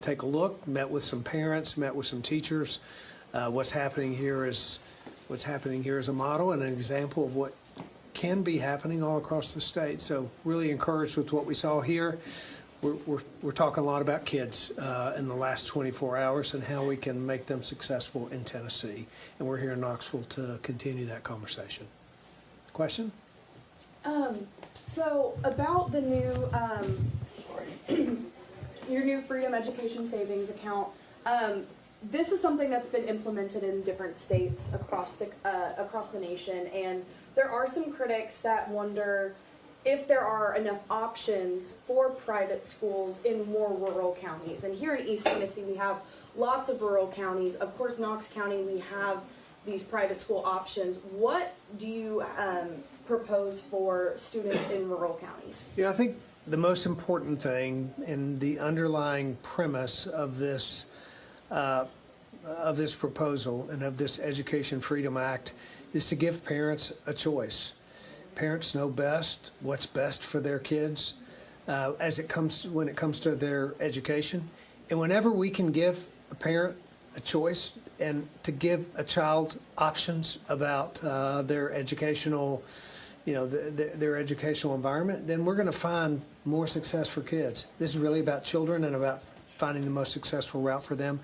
take a look, met with some parents, met with some teachers. What's happening here is a model and an example of what can be happening all across the state. So really encouraged with what we saw here. We're talking a lot about kids in the last 24 hours and how we can make them successful in Tennessee. And we're here in Knoxville to continue that conversation. Question? So about the new, your new Freedom Education Savings account, this is something that's been implemented in different states across the nation, and there are some critics that wonder if there are enough options for private schools in more rural counties. And here in East Tennessee, we have lots of rural counties. Of course, Knox County, we have these private school options. What do you propose for students in rural counties? Yeah, I think the most important thing and the underlying premise of this proposal and of this Education Freedom Act is to give parents a choice. Parents know best what's best for their kids when it comes to their education. And whenever we can give a parent a choice and to give a child options about their educational, their educational environment, then we're going to find more success for kids. This is really about children and about finding the most successful route for them.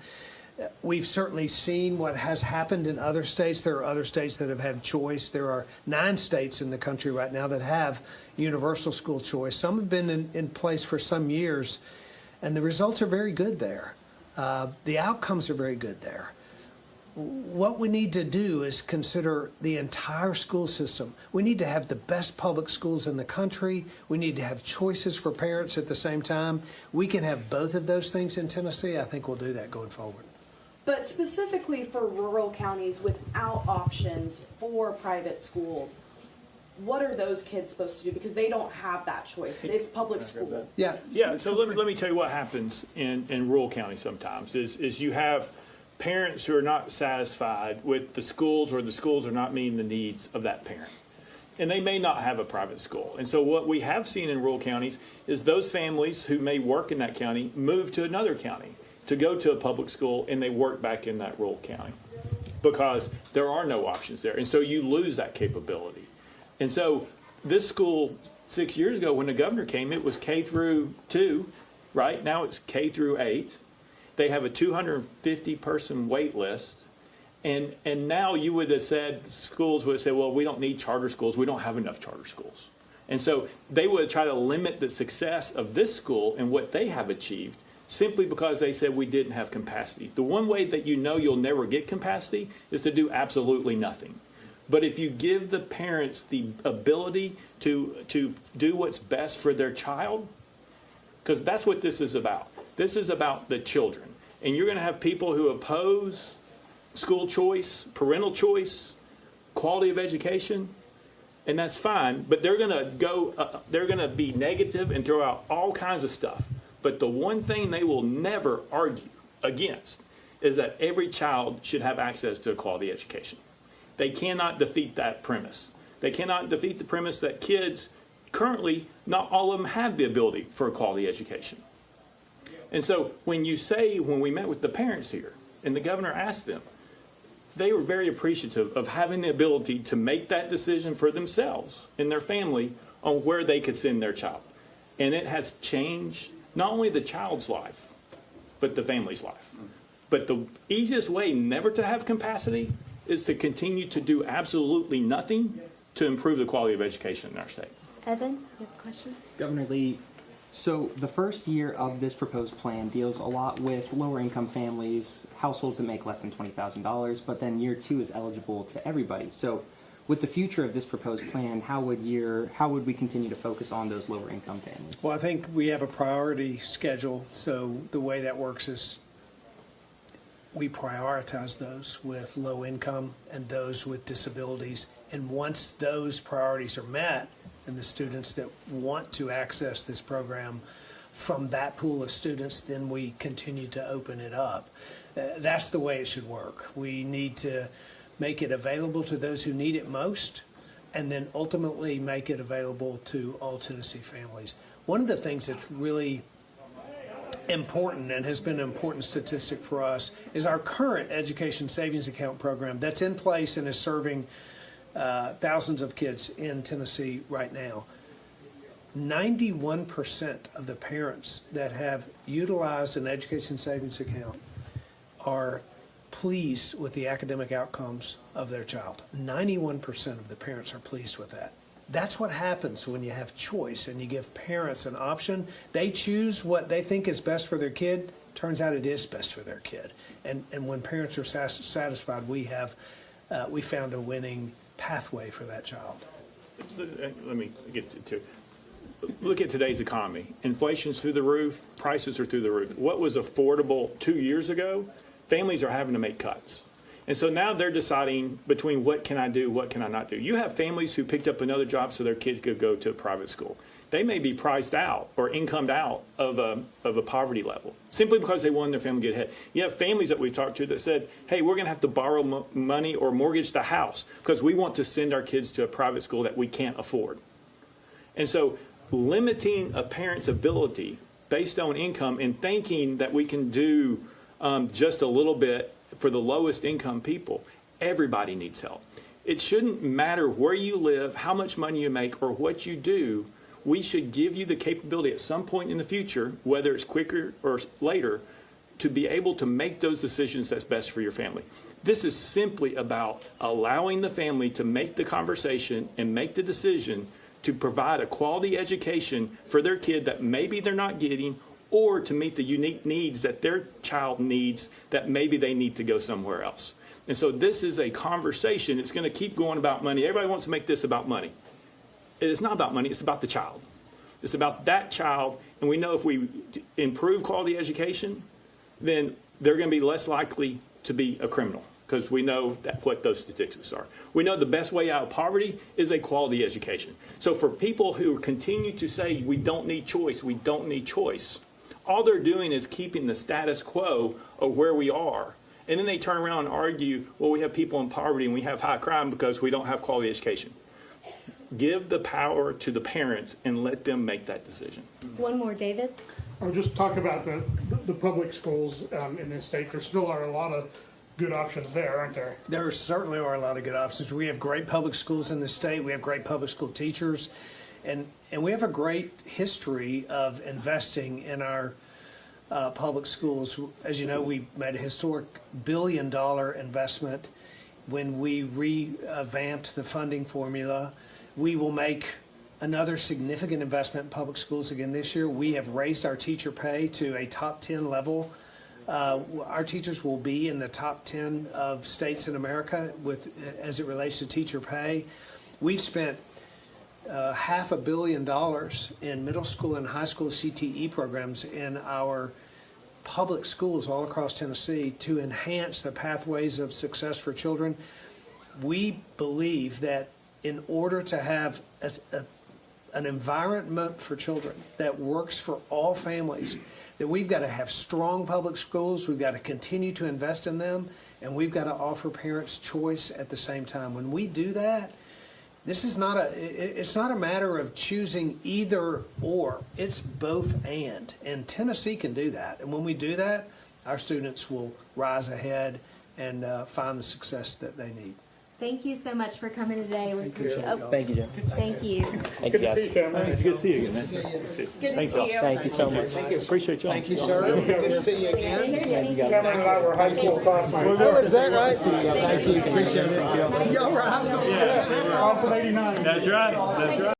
We've certainly seen what has happened in other states. There are other states that have had choice. There are 9 states in the country right now that have universal school choice. Some have been in place for some years, and the results are very good there. The outcomes are very good there. What we need to do is consider the entire school system. We need to have the best public schools in the country. We need to have choices for parents at the same time. We can have both of those things in Tennessee. I think we'll do that going forward. But specifically for rural counties without options for private schools, what are those kids supposed to do? Because they don't have that choice. It's public school. Yeah. So let me tell you what happens in rural counties sometimes is you have parents who are not satisfied with the schools, or the schools are not meeting the needs of that parent. And they may not have a private school. And so what we have seen in rural counties is those families who may work in that county move to another county to go to a public school, and they work back in that rural county because there are no options there. And so you lose that capability. And so this school 6 years ago when the governor came, it was K through 2, right? Now it's K through 8. They have a 250 person wait list. And now you would have said, schools would have said, well, we don't need charter schools. We don't have enough charter schools. And so they would try to limit the success of this school and what they have achieved simply because they said we didn't have capacity. The one way that you know you'll never get capacity is to do absolutely nothing. But if you give the parents the ability to do what's best for their child, because that's what this is about. This is about the children. And you're going to have people who oppose school choice, parental choice, quality of education, and that's fine. But they're going to be negative and throw out all kinds of stuff. But the one thing they will never argue against is that every child should have access to a quality education. They cannot defeat that premise. They cannot defeat the premise that kids currently, not all of them have the ability for a quality education. And so when we met with the parents here and the governor asked them, they were very appreciative of having the ability to make that decision for themselves and their family on where they could send their child. And it has changed not only the child's life, but the family's life. But the easiest way never to have capacity is to continue to do absolutely nothing to improve the quality of education in our state. Evan, you have a question? Governor Lee, so the first year of this proposed plan deals a lot with lower income families, households that make less than $20,000, but then year 2 is eligible to everybody. So with the future of this proposed plan, how would we continue to focus on those lower income families? Well, I think we have a priority schedule. So the way that works is we prioritize those with low income and those with disabilities. And once those priorities are met, and the students that want to access this program from that pool of students, then we continue to open it up. That's the way it should work. We need to make it available to those who need it most, and then ultimately make it available to all Tennessee families. One of the things that's really important and has been an important statistic for us is our current education savings account program that's in place and is serving thousands of kids in Tennessee right now. 91% of the parents that have utilized an education savings account are pleased with the academic outcomes of their child. 91% of the parents are pleased with that. That's what happens when you have choice and you give parents an option. They choose what they think is best for their kid. Turns out it is best for their kid. And when parents are satisfied, we found a winning pathway for that child. Let me get to look at today's economy. Inflation's through the roof. Prices are through the roof. What was affordable 2 years ago, families are having to make cuts. And so now they're deciding between what can I do, what can I not do. You have families who picked up another job so their kids could go to a private school. They may be priced out or incomed out of a poverty level simply because they wanted their family to get ahead. You have families that we've talked to that said, hey, we're going to have to borrow money or mortgage the house because we want to send our kids to a private school that we can't afford. And so limiting a parent's ability based on income and thinking that we can do just a little bit for the lowest income people, everybody needs help. It shouldn't matter where you live, how much money you make, or what you do. We should give you the capability at some point in the future, whether it's quicker or later, to be able to make those decisions that's best for your family. This is simply about allowing the family to make the conversation and make the decision to provide a quality education for their kid that maybe they're not getting, or to meet the unique needs that their child needs that maybe they need to go somewhere else. And so this is a conversation. It's going to keep going about money. Everybody wants to make this about money. It is not about money. It's about the child. It's about that child. And we know if we improve quality education, then they're going to be less likely to be a criminal because we know what those statistics are. We know the best way out of poverty is a quality education. So for people who continue to say we don't need choice, we don't need choice, all they're doing is keeping the status quo of where we are. And then they turn around and argue, well, we have people in poverty and we have high crime because we don't have quality education. Give the power to the parents and let them make that decision. One more, David. I'll just talk about the public schools in this state. There still are a lot of good options there, aren't there? There certainly are a lot of good options. We have great public schools in the state. We have great public school teachers. And we have a great history of investing in our public schools. As you know, we made a historic $1 billion investment when we revamped the funding formula. We will make another significant investment in public schools again this year. We have raised our teacher pay to a top 10 level. Our teachers will be in the top 10 of states in America as it relates to teacher pay. We've spent $500 million in middle school and high school CTE programs in our public schools all across Tennessee to enhance the pathways of success for children. We believe that in order to have an environment for children that works for all families, that we've got to have strong public schools, we've got to continue to invest in them, and we've got to offer parents choice at the same time. When we do that, this is it's not a matter of choosing either or. It's both and Tennessee can do that. And when we do that, our students will rise ahead and find the success that they need. Thank you so much for coming today. We appreciate it. Oh, Thank you, Jim. thank you. Thank you, guys. It's good to see you again, man. Good to see you. Thank you so much. Appreciate you. Thank you, sir. Good to see you again. Cameron and I were high school classmates. Oh, is that right? Thank you. Appreciate it. Y'all were high school. Awesome 89. That's right. That's right.